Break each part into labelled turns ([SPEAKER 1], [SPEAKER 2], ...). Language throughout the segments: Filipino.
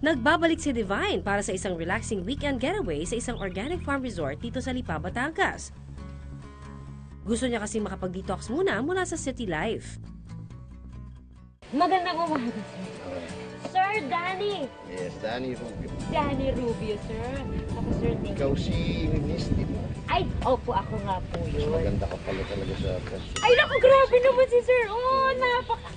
[SPEAKER 1] Nagbabalik si Divine para sa isang relaxing weekend getaway sa isang organic farm resort dito sa Lipa, Batangas. Gusto niya kasi makapag-detox mula sa city life.
[SPEAKER 2] Magandang umaga, Sir Danny.
[SPEAKER 3] Yes, Danny Rubio.
[SPEAKER 2] Danny Rubio, sir. Ako, sir, thank
[SPEAKER 3] Ikaw
[SPEAKER 2] you.
[SPEAKER 3] si Misty mo.
[SPEAKER 2] Ay, opo, ako nga po yun.
[SPEAKER 3] Maganda ka pala talaga sa pwesto.
[SPEAKER 2] Ay, naku, grabe naman si sir. Oh, napaka...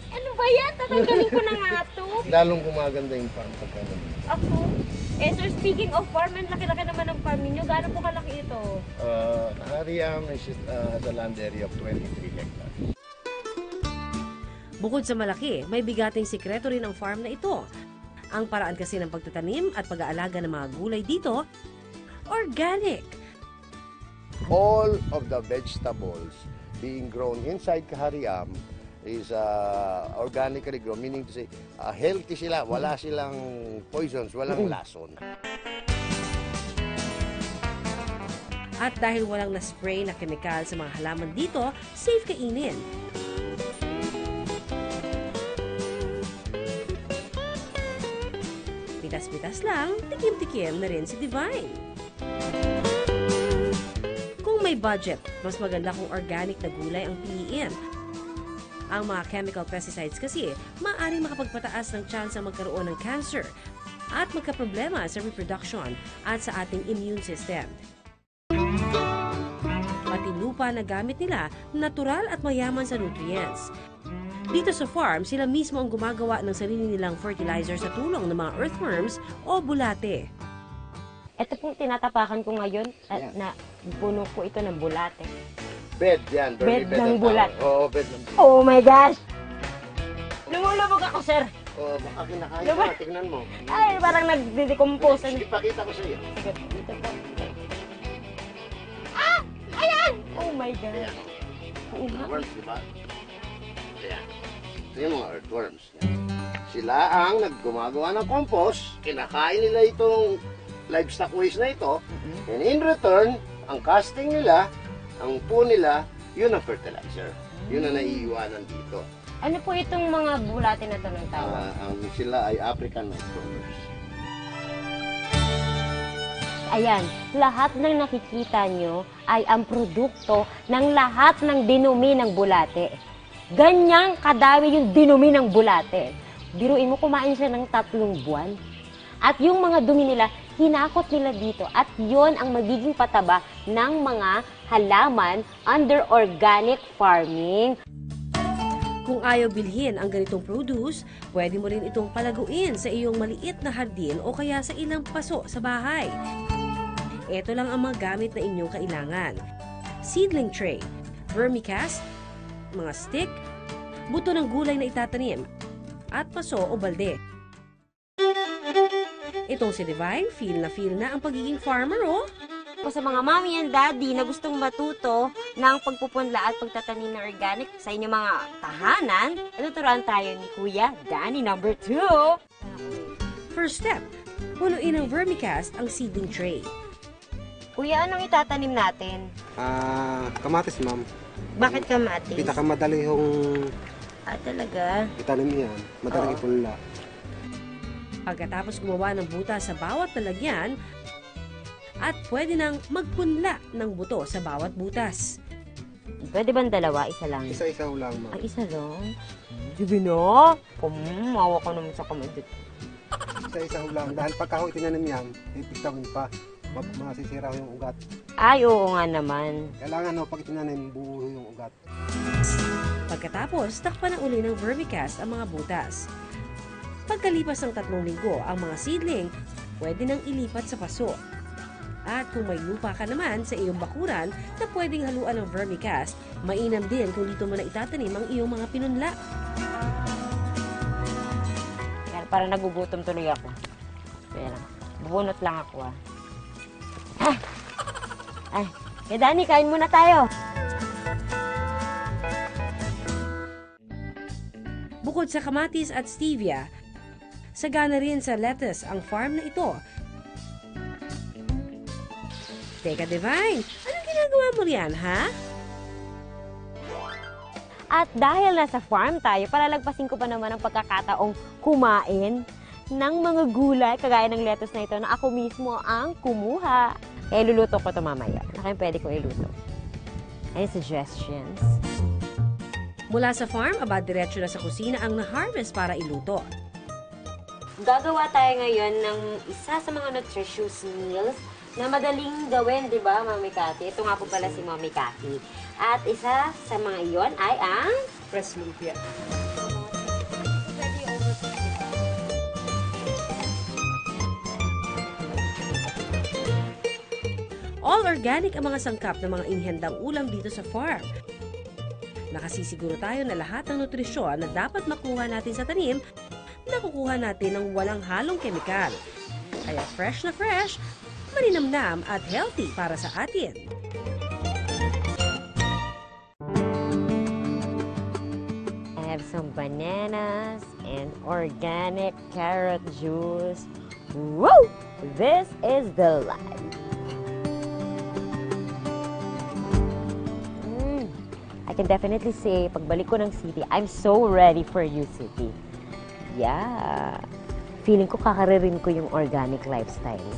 [SPEAKER 2] Ano ba yan? Tatanggalin ko na nga to.
[SPEAKER 3] Lalong gumaganda yung farm pagka nandito.
[SPEAKER 2] Ako? Eh, sir, speaking of farm, ang laki-laki naman ng farm ninyo. Gaano po kalaki ito?
[SPEAKER 3] Ariam is the land area of 23 hectares.
[SPEAKER 1] Bukod sa malaki, may bigating sikreto rin ang farm na ito. Ang paraan kasi ng pagtatanim at pag-aalaga ng mga gulay dito, organic.
[SPEAKER 3] All of the vegetables being grown inside Kahariam is organically grown, meaning to say, healthy sila, wala silang poisons, walang lason.
[SPEAKER 1] At dahil walang na-spray na kemikal sa mga halaman dito, safe kainin. Pitas-pitas lang, tikim-tikim na rin si Divine. Kung may budget, mas maganda kung organic na gulay ang piliin. Ang mga chemical pesticides kasi maaaring makapagpataas ng chance ang magkaroon ng cancer at magkaproblema sa reproduction at sa ating immune system. Pati lupa na gamit nila, natural at mayaman sa nutrients. Dito sa farm, sila mismo ang gumagawa ng sarili nilang fertilizer sa tulong ng mga earthworms o bulate.
[SPEAKER 2] Ito pong tinatapakan ko ngayon at na puno ko ito ng bulate.
[SPEAKER 3] Bed yan.
[SPEAKER 2] Bed ng bulat.
[SPEAKER 3] Oo, bed ng bulat.
[SPEAKER 2] Oh my gosh! Lumulubog ako, sir.
[SPEAKER 3] Baka kinakain ka, tignan mo.
[SPEAKER 2] Ay, parang nagde-decompose.
[SPEAKER 3] Sige, pakita ko sa iyo.
[SPEAKER 2] Sige, dito po. Ah! Ayan! Oh my God.
[SPEAKER 3] Ayan.
[SPEAKER 2] Oo.
[SPEAKER 3] Worms, di ba? Ayan. Ito yung mga earthworms. Sila ang naggumagawa ng compost. Kinakain nila itong livestock waste na ito. And in return, ang casting nila, ang poo nila, yun ang fertilizer. Yun ang naiiwanan dito.
[SPEAKER 2] Ano po itong mga bulate na ito ng tawag?
[SPEAKER 3] Ang sila ay African microbes.
[SPEAKER 2] Ayan, lahat ng nakikita nyo ay ang produkto ng lahat ng dinumi ng bulate. Ganyang kadami yung dinumi ng bulate. Biruin mo, kumain siya ng 3 buwan. At yung mga dumi nila, hinakot nila dito. At yon ang magiging pataba ng mga halaman under organic farming.
[SPEAKER 1] Kung ayaw bilhin ang ganitong produce, pwede mo rin itong palaguin sa iyong maliit na hardin o kaya sa ilang paso sa bahay. Ito lang ang mga gamit na inyong kailangan. Seedling tray, vermicast, mga stick, buto ng gulay na itatanim, at paso o balde. Itong si Divine, feel na ang pagiging farmer, oh.
[SPEAKER 2] O sa mga mommy and daddy na gustong matuto ng pagpupunla at pagtatanim ng organic sa inyong mga tahanan, tuturuan tayo ni Kuya Danny number 2.
[SPEAKER 1] First step, punuin ng vermicast ang seedling tray.
[SPEAKER 2] Kuya, anong itatanim natin?
[SPEAKER 4] Kamatis, ma'am.
[SPEAKER 2] Bakit kamatis?
[SPEAKER 4] Pinakamadali yung
[SPEAKER 2] Talaga?
[SPEAKER 4] itanim yan. Madaling ipunla.
[SPEAKER 1] Pagkatapos gumawa ng butas sa bawat lalagyan, at pwede nang magpunla ng buto sa bawat butas.
[SPEAKER 2] Pwede ba dalawa? Isa lang?
[SPEAKER 4] Isa-isa lang, ma'am.
[SPEAKER 2] Ay, isa lang? Sige na. Mawa ko naman sa kamay dito.
[SPEAKER 4] Isa-isa lang. Dahil pagka ho itinanim yan, ipitawin pa. Masisira yung ugat.
[SPEAKER 2] Ay, oo nga naman.
[SPEAKER 4] Kailangan pag itinanim, buo yung ugat.
[SPEAKER 1] Pagkatapos, takpan na uli ng vermicast ang mga butas. Pagkalipas ng 3 linggo, ang mga seedling pwede nang ilipat sa paso. At kung may lupa ka naman sa iyong bakuran na pwedeng haluan ng vermicast, mainam din kung dito mo na itatanim ang iyong mga pinunla.
[SPEAKER 2] Yan, parang nagugutom tuloy ako. Kaya lang, bubunot lang ako Ay, Danny, kain muna tayo.
[SPEAKER 1] Bukod sa kamatis at stevia, sagana rin sa lettuce ang farm na ito. Teka, Divine, anong ginagawa mo riyan, ha?
[SPEAKER 2] At dahil nasa farm tayo, palalagpasin ko pa naman ang pagkakataong kumain ng mga gulay, kagaya ng lettuce na ito, na ako mismo ang kumuha. Kaya iluluto ko ito mamaya. Kaya pwede kong iluto. Any suggestions?
[SPEAKER 1] Mula sa farm, aba diretso na sa kusina ang na-harvest para iluto.
[SPEAKER 2] Gagawa tayo ngayon ng isa sa mga nutritious meals na madaling gawin, di ba, Mami Cathy? Ito nga po pala si Mami Cathy. At isa sa mga iyon ay ang
[SPEAKER 1] Press lumpia. All organic ang mga sangkap ng mga inhendang ulam dito sa farm. Nakasisiguro tayo na lahat ng nutrisyon na dapat makuha natin sa tanim, nakukuha natin ng walang halong kemikal. Kaya fresh na fresh, maninamnam at healthy para sa atin.
[SPEAKER 2] I have some bananas and organic carrot juice. Woo! This is the life. I can definitely say, pagbalik ko ng city, I'm so ready for you, city. Yeah. Feeling ko kakaririn ko yung organic lifestyle.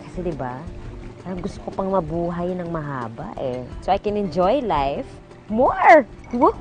[SPEAKER 2] Kasi diba, parang gusto ko pang mabuhay ng mahaba eh. So I can enjoy life more. Woo!